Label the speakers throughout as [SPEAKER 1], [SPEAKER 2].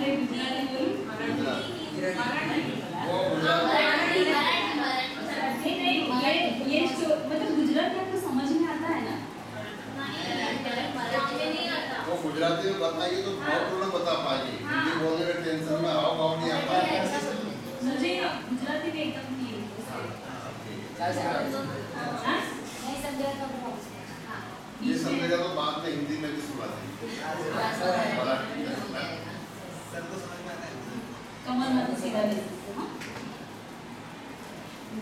[SPEAKER 1] मैं गुजराती बोलूं? ये मतलब गुजराती आपको समझ में आता है ना?
[SPEAKER 2] वो गुजराती में बताइए तो भावपूर्ण बता पाएंगे। हिंदी बोलने में टेंशन में हाव भाव नहीं आता है।
[SPEAKER 1] मुझे गुजराती में एकदम नहीं
[SPEAKER 2] ये समझेगा तो बाद में हिंदी में भी सुना देंगे।
[SPEAKER 1] कमल માં તો સીધા બેસી હા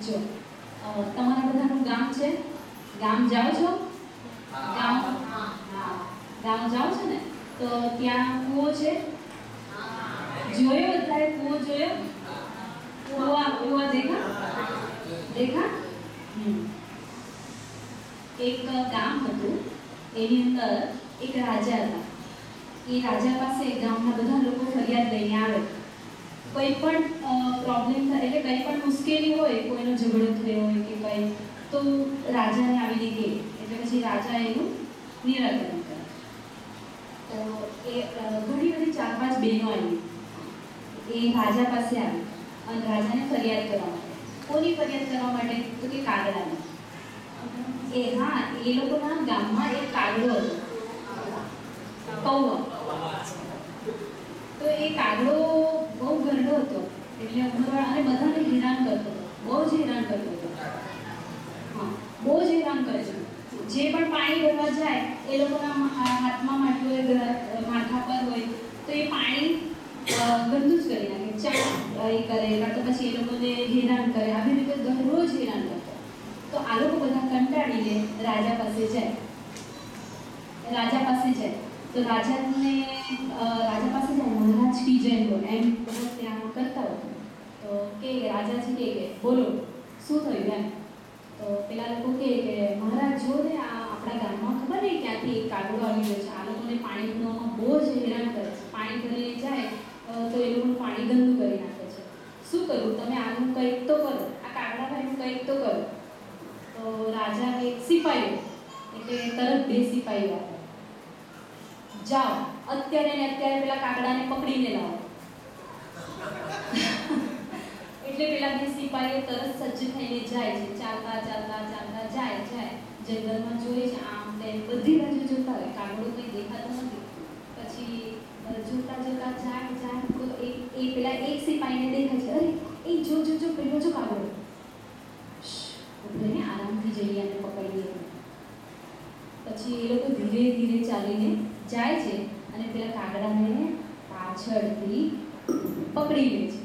[SPEAKER 1] જો તમારા બધાનું ગામ છે ગામ જાઓ છો ગામ હા ગામ જાઓ છો ને તો ત્યાં કૂવો છે જોયો બધાએ કૂવો જોયો કૂવા દેખા દેખા એક ગામ હતું એની અંદર એક રાજા હતા એ રાજા પાસે ગામના બધા લોકો ફરિયાદ લઈને આવે કોઈ પણ પ્રોબ્લેમ થાય એટલે કંઈ પણ મુશ્કેલી હોય કોઈનો ઝઘડો થયો હોય કે કંઈ તો રાજાને આવીને કહે એટલે પછી રાજા એનું નિરાકરણ કરે તો એ ઘણી બધી 4-5 બહેનો આવી એ રાજા પાસે આવી અને રાજાને ફરિયાદ કરવા માટે કોની ફરિયાદ કરવા માટે તો કે કાગડાની એ હા એ લોકોના ગામમાં એક કાગડો હતો કૌવા તો એ કાગડો બહુ ગરડો હતો એટલે અને બધાને હેરાન કરતો હતો બહુ જ હેરાન કરતો હતો હા બહુ જ હેરાન કરે છે જે પણ પાણી ભરવા જાય એ લોકોના હાથમાં માટલું હોય માથા પર હોય તો એ પાણી ગંદુ જ કરી નાખે ચા એ કરે કાં તો પછી એ લોકોને હેરાન કરે આવી રીતે દરરોજ હેરાન કરતો તો આ લોકો બધા કંટાળીને રાજા પાસે જાય તો રાજાને રાજા પાસે જાય મહારાજ કી જય બોલ એમ બધા ત્યાં કરતા હતો તો કે રાજાજી કે બોલો શું થયું એમ તો પેલા લોકો કે મહારાજ જો ને આ આપણા ગામમાં ખબર નહીં ક્યાંથી એક કાગડો આવી ગયો છે આ લોકોને પાણી પીવામાં બહુ જ હેરાન કરે છે પાણી ભરીને જાય તો એ લોકોનું પાણી ગંદુ કરી નાખે છે શું કરું તમે આનું કંઈક તો કરો આ કાગડા ભાઈનું કંઈક તો કરો તો રાજા એક સિપાહીઓ એટલે તરત 2 સિપાહીઓ આવે જાઓ અત્યારે ને અત્યારે પેલા કાગડાને પકડીને લાવો એટલે પેલા 2 સિપાહીઓ તરત સજ્જ થઈને જાય છે ચાલતા જાય જંગલમાં જોઈએ છે આમ તેમ બધી બાજુ જોતા હોય કાગડો કંઈ દેખાતો નથી પછી જોતા જાય તો એ પેલા એક સિપાહીને દેખાય છે અરે એ જો પેલો જો કાગડો ઉભરીને આરામથી જઈએ અને પકડીએ પછી એ લોકો ધીરે ધીરે ચાલીને જાય છે અને પેલા કાગડાને પાછળથી પકડી લે છે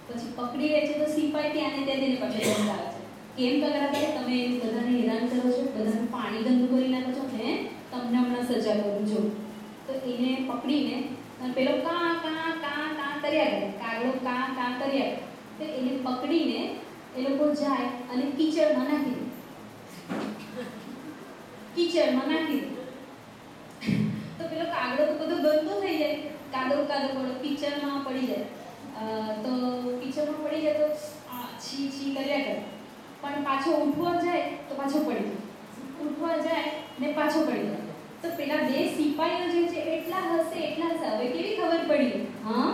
[SPEAKER 1] પછી પકડી લે છે તો સિપાઈ ત્યાં ને ત્યાં તેને પકડી આવે છે કેમ કાગડા તમે બધાને હેરાન કરો છો બધાનું પાણી ગંદુ કરી નાખો છો હે તમને હમણાં સજા કરું જો તો એને પકડીને અને પેલો કાં કર્યા કરે કાગડો કાં કર્યા તો એને પકડીને એ લોકો જાય અને કીચડમાં નાખી દે તો પેલો કાગડો તો બધો ગંદો થઈ જાય કાદવ કીચડમાં પડી જાય તો છી કર્યા કરે પણ પાછો ઉઠવા જાય તો પાછો પડી જાય તો પેલા 2 સિપાહીઓ જે છે એટલા હસે હવે કેવી ખબર પડી હા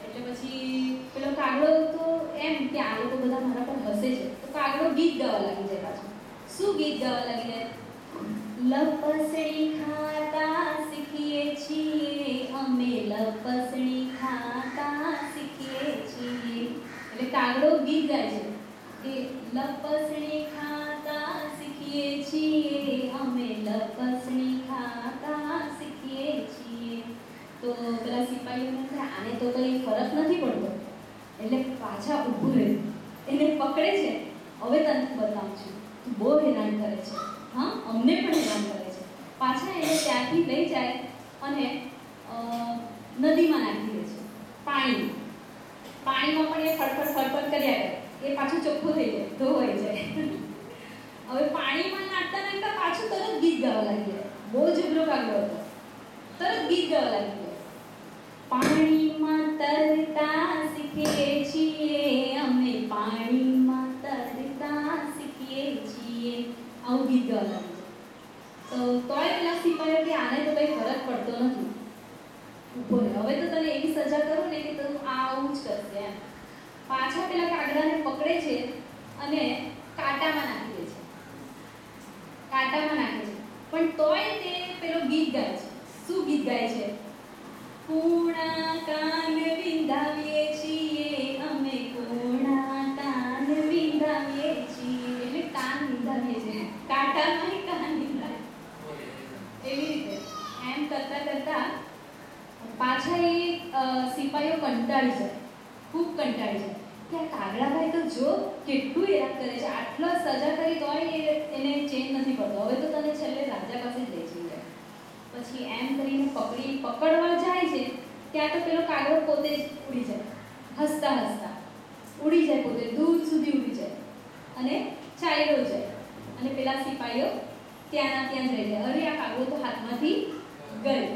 [SPEAKER 1] એટલે પછી પેલો કાગડો તો એમ કે આ લોકો બધા મારા પર હસે છે તો કાગડો ગીત ગાવા લાગી જાય પાછો શું ગીત ગાવા લાગી જાય લપસણી ખાતા શીખીએ છીએ અમે લપસણી ખાતા શીખીએ છીએ એટલે કાગડો ગીત ગાય છે કે લપસણી ખાતા શીખીએ છીએ અમે લપસણી ખાતા શીખીએ છીએ તો પેલા સિપાહીઓને આને તો કંઈ ફરક નથી પડતો એટલે પાછા ઊભું રહે એને પકડે છે હવે તને બતાવું છું તું બહુ હેરાન કરે છે હા અમને પણ હેરાન કરે છે પાછા એને ત્યાંથી લઈ જાય અને નદીમાં નાખી દે છે પાણીમાં પણ એ ફટફટ કર્યા કરે એ પાછું ચોખ્ખું થઈ જાય ધોવાઈ જાય હવે પાણીમાં નાખતા પાછું તરત ગીત ગાવા લાગી જાય બહુ જબરો કાગડો હતો તરત ગીત ગાવા લાગી જાય પાણીમાં તરતા શીખીએ છીએ અમે પાણીમાં તરતા શીખીએ છીએ આવું ગીત ગાવા લાગી જાય તો તોય પેલા સિપાહીઓ કે આને તો કંઈ ફરક પડતો નથી ઊભો રહે. હવે તો તને એવી સજા કરું ને કે તું આવું જ કરશે એમ. પાછા પેલા કાગડાને પકડે છે અને કાંટામાં નાખી દે છે. કાંટામાં નાખે છે પણ તોય તે પેલો ગીત ગાય છે. શું ગીત ગાય છે? કૂણા કાન વિંધાવીએ છીએ અમે, કૂણા કાન વિંધાવીએ છીએ. એટલે કાન વિંધાવીએ છીએ, કાંટામાં કાન વિંધાવીએ. એવી રીતે એમ કરતા કરતા પાછા એ સિપાહીઓ કંટાળી જાય, ખૂબ કંટાળી જાય કે આ કાગડાભાઈ તો જો કેટલું હેરાન કરે છે, આટલો સજા કરી તોય એને ચેન્જ નથી પડતો. હવે તો તને છેલ્લે રાજા પાસે જ લઈ જઈએ. પછી એમ કરીને પકડવા જાય છે ત્યાં તો પેલો કાગડો પોતે જ ઉડી જાય, હસતા હસતા ઉડી જાય, પોતે દૂર સુધી ઉડી જાય અને ચાલ્યો જાય. અને પેલા સિપાહીઓ ત્યાંના ત્યાં જ રહી જાય. અરે આ કાગડો તો હાથમાંથી ગયો.